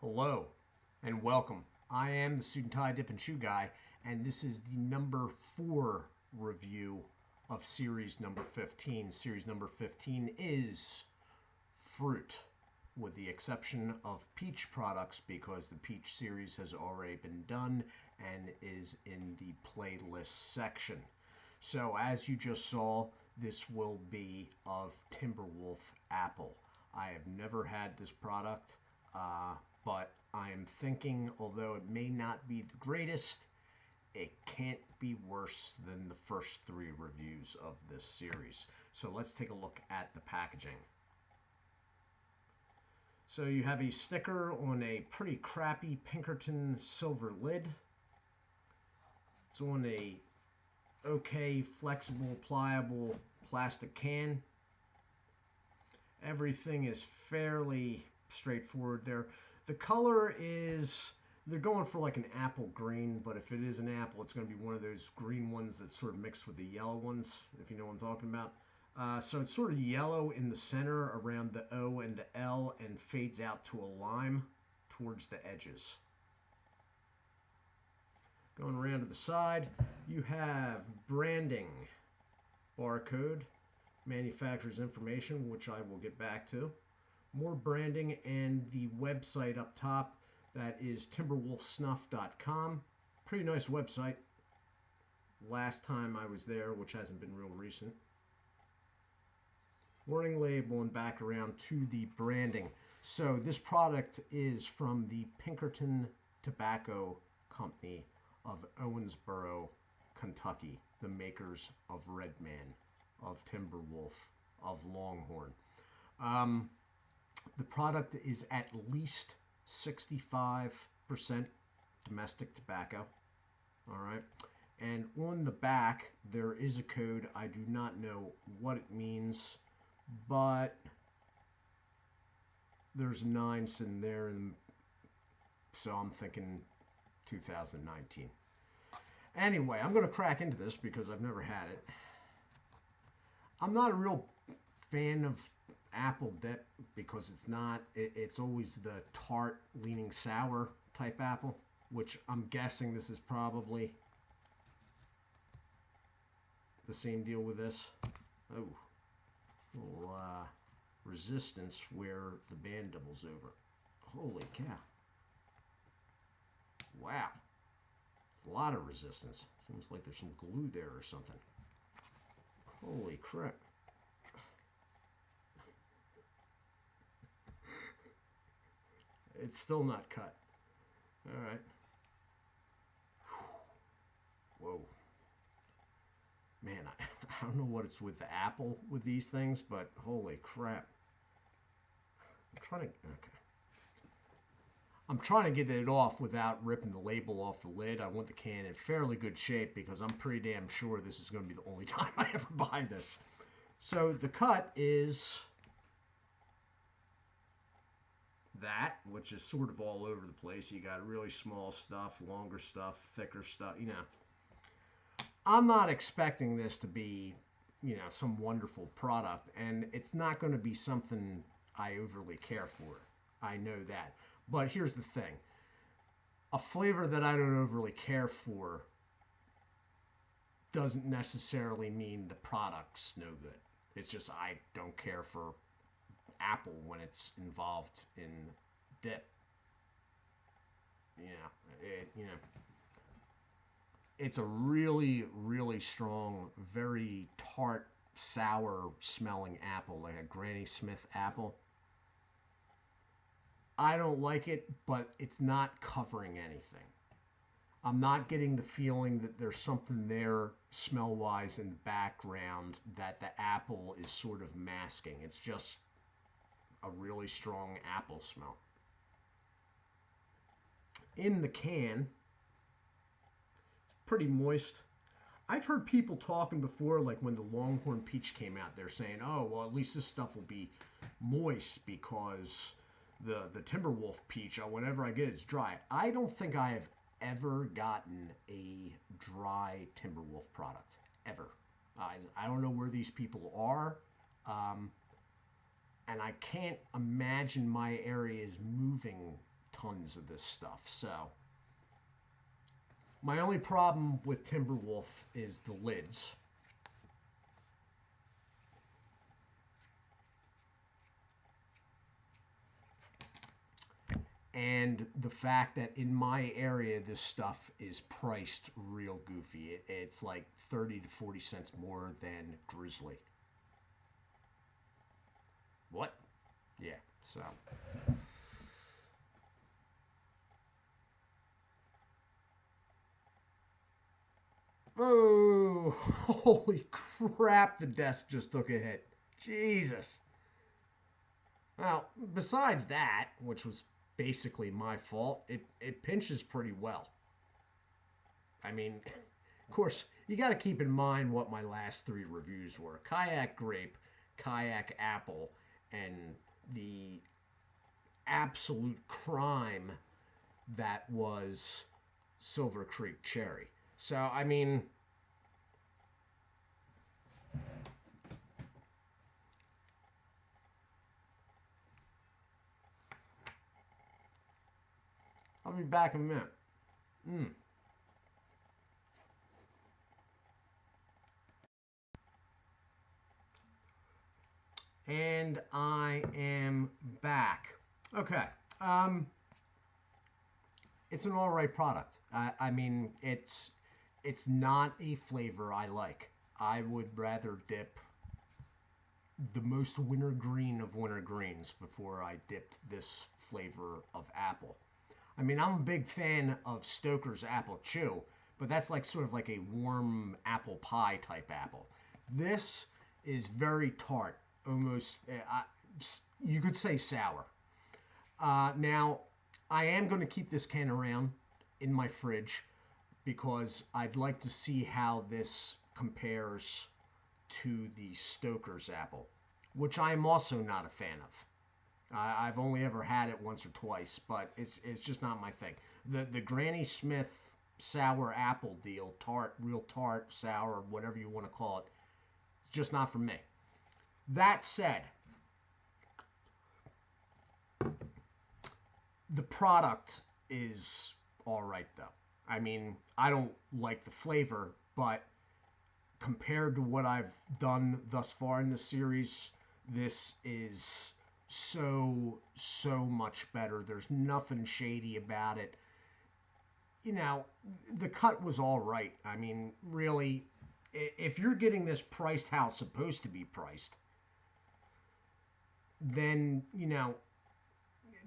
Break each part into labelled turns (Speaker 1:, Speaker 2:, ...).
Speaker 1: Hello and welcome. I am the Suit&Tie Dip&ChewGuy, and this is the number 4 review of series number 15. Series number 15 is fruit, with the exception of peach products because the peach series has already been done and is in the playlist section. So as you just saw, this will be of Timberwolf Apple. I have never had this product, but I am thinking, although it may not be the greatest, it can't be worse than the first 3 reviews of this series. So let's take a look at the packaging. So you have a sticker on a pretty crappy Pinkerton silver lid. It's on a okay flexible, pliable plastic can. Everything is fairly straightforward there. The color is, they're going for like an apple green, but if it is an apple, it's going to be one of those green ones that's sort of mixed with the yellow ones, if you know what I'm talking about. So it's sort of yellow in the center around the O and the L and fades out to a lime towards the edges. Going around to the side, you have branding, barcode, manufacturer's information, which I will get back to. More branding and the website up top, that is timberwolfsnuff.com. Pretty nice website. Last time I was there, which hasn't been real recent. Warning label and back around to the branding. So this product is from the Pinkerton Tobacco Company of Owensboro, Kentucky, the makers of Redman, of Timberwolf, of Longhorn. The product is at least 65% domestic tobacco. All right. And on the back, there is a code. I do not know what it means, but there's a 9 sitting there, and so I'm thinking 2019. Anyway, I'm going to crack into this because I've never had it. I'm not a real fan of apple dip because it's always the tart leaning sour type apple, which I'm guessing this is probably the same deal with this. Oh, little resistance where the band doubles over. Holy cow. Wow. A lot of resistance. Seems like there's some glue there or something. Holy crap. It's still not cut. All right. Whoa. Man, I don't know what it's with the apple with these things, but holy crap. I'm trying to get it off without ripping the label off the lid. I want the can in fairly good shape because I'm pretty damn sure this is going to be the only time I ever buy this. So the cut is that, which is sort of all over the place. You got really small stuff, longer stuff, thicker stuff, you know. I'm not expecting this to be, some wonderful product, and it's not going to be something I overly care for. I know that. But here's the thing. A flavor that I don't overly care for doesn't necessarily mean the product's no good. It's just I don't care for apple when it's involved in dip. It's a really, really strong, very tart, sour smelling apple, like a Granny Smith apple. I don't like it, but it's not covering anything. I'm not getting the feeling that there's something there smell-wise in the background that the apple is sort of masking. It's just a really strong apple smell. In the can, it's pretty moist. I've heard people talking before, like when the Longhorn Peach came out, they're saying, oh, well, at least this stuff will be moist because the Timberwolf Peach, whenever I get it, it's dry. I don't think I have ever gotten a dry Timberwolf product, ever. I don't know where these people are. And I can't imagine my area is moving tons of this stuff. So my only problem with Timberwolf is the lids. And the fact that in my area, this stuff is priced real goofy. It's like 30 to 40 cents more than Grizzly. What? Yeah, so. Oh, holy crap, the desk just took a hit. Jesus. Well, besides that, which was basically my fault, it pinches pretty well. I mean, of course, you got to keep in mind what my last three reviews were. Kayak Grape, Kayak Apple, and the absolute crime that was Silver Creek Cherry. So, I mean, I'll be back in a minute. And I am back. Okay. It's an all right product. I mean, it's not a flavor I like. I would rather dip the most wintergreen of wintergreens before I dipped this flavor of apple. I mean, I'm a big fan of Stoker's Apple Chew, but that's like sort of like a warm apple pie type apple. This is very tart, almost, you could say sour. Now, I am going to keep this can around in my fridge because I'd like to see how this compares to the Stoker's apple, which I am also not a fan of. I've only ever had it once or twice, but it's just not my thing. The Granny Smith sour apple deal, tart, real tart, sour, whatever you want to call it, it's just not for me. That said, the product is all right, though. I mean, I don't like the flavor, but compared to what I've done thus far in the series, this is so much better. There's nothing shady about it. You know, the cut was all right. I mean, really, if you're getting this priced how it's supposed to be priced, then, you know,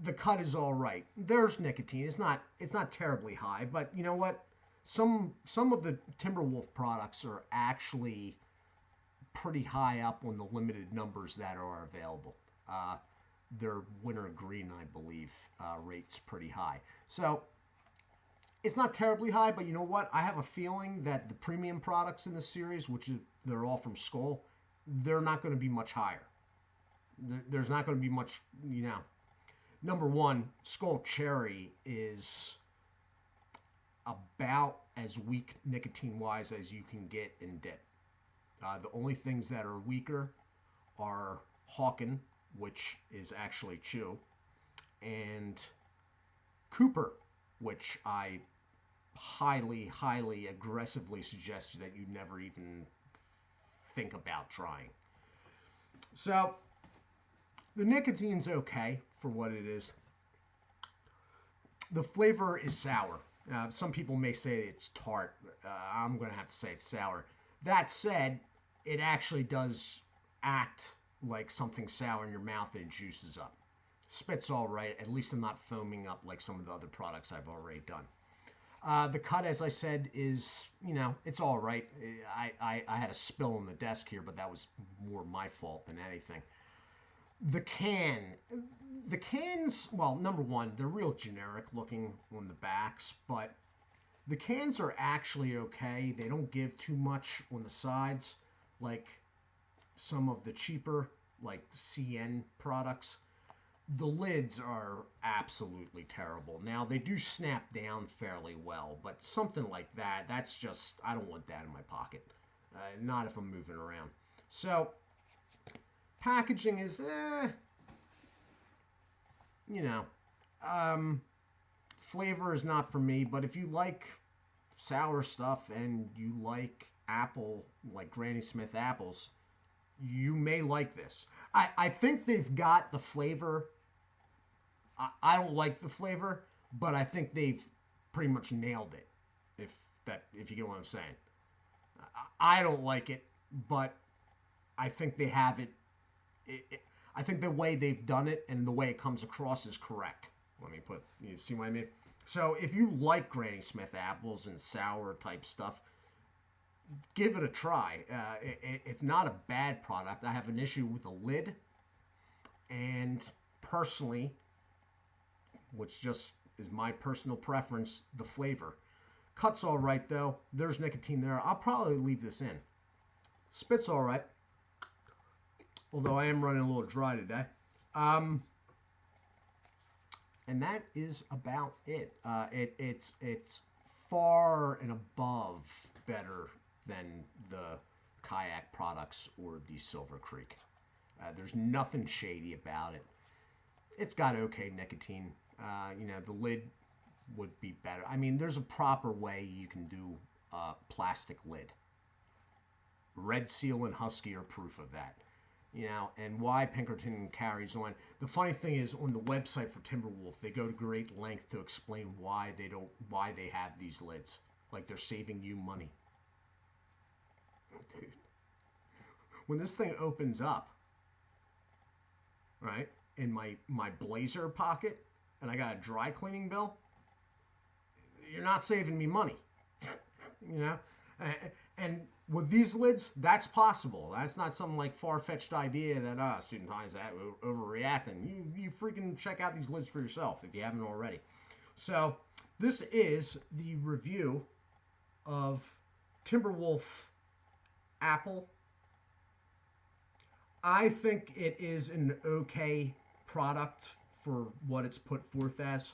Speaker 1: the cut is all right. There's nicotine. It's not terribly high, but you know what? Some of the Timberwolf products are actually pretty high up on the limited numbers that are available. Their wintergreen, I believe, rate's pretty high. So it's not terribly high, but you know what? I have a feeling that the premium products in the series, they're all from SKOAL, they're not going to be much higher. There's not going to be much, you know. Number one, SKOAL Cherry is about as weak nicotine-wise as you can get in dip. The only things that are weaker are Hawken, which is actually chew, and Cooper, which I highly aggressively suggest that you never even think about trying. So the nicotine's okay for what it is. The flavor is sour. Some people may say it's tart. I'm going to have to say it's sour. That said, it actually does act like something sour in your mouth and it juices up. Spit's all right. At least I'm not foaming up like some of the other products I've already done. The cut, as I said, is, you know, it's all right. I had a spill on the desk here, but that was more my fault than anything. The cans, well, number one, they're real generic looking on the backs, but the cans are actually okay. They don't give too much on the sides like some of the cheaper, like CN products. The lids are absolutely terrible. Now, they do snap down fairly well, but something like that, that's just, I don't want that in my pocket. Not if I'm moving around. So, packaging is, you know, flavor is not for me, but if you like sour stuff and you like apple, like Granny Smith apples, you may like this. I think they've got the flavor. I don't like the flavor, but I think they've pretty much nailed it. If you get what I'm saying. I don't like it, but I think they have it. I think the way they've done it and the way it comes across is correct. You see what I mean? So if you like Granny Smith apples and sour type stuff, give it a try. It's not a bad product. I have an issue with the lid, and personally, which just is my personal preference, the flavor. Cut's all right, though. There's nicotine there. I'll probably leave this in. Spit's all right, although I am running a little dry today. And that is about it. It's far and above better than the Kayak products or the Silver Creek. There's nothing shady about it. It's got okay nicotine. The lid would be better. I mean, there's a proper way you can do a plastic lid. Red Seal and Husky are proof of that. And why Pinkerton carries on. The funny thing is, on the website for Timberwolf, they go to great length to explain why they have these lids. Like they're saving you money. Dude. When this thing opens up, right, in my blazer pocket, and I got a dry cleaning bill, you're not saving me money. And with these lids, that's possible. That's not some like far-fetched idea that Suit&Tie's overreacting. You freaking check out these lids for yourself if you haven't already. So this is the review of Timberwolf Apple. I think it is an okay product for what it's put forth as.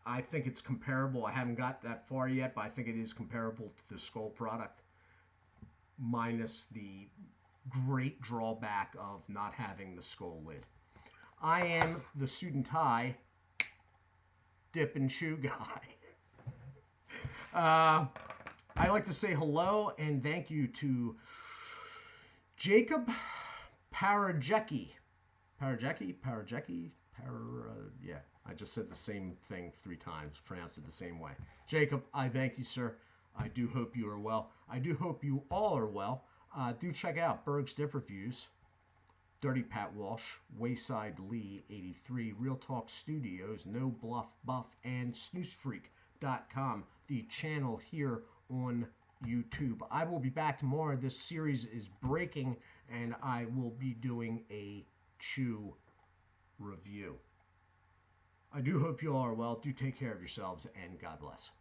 Speaker 1: I think it's comparable. I haven't got that far yet, but I think it is comparable to the SKOAL product, minus the great drawback of not having the SKOAL lid. I am the Suit&Tie Dip&Chew guy. I'd like to say hello and thank you to Jacob Parajecki. Yeah, I just said the same thing 3 times, pronounced it the same way. Jacob, I thank you, sir. I do hope you are well. I do hope you all are well. Do check out Berg's Dip Reviews, Dirty Pat Walsh, Wayside Lee 83, Real Talk Studios, No Bluff Buff, and SnoozeFreak.com, the channel here on YouTube. I will be back tomorrow. This series is breaking, and I will be doing a chew review. I do hope you all are well. Do take care of yourselves, and God bless.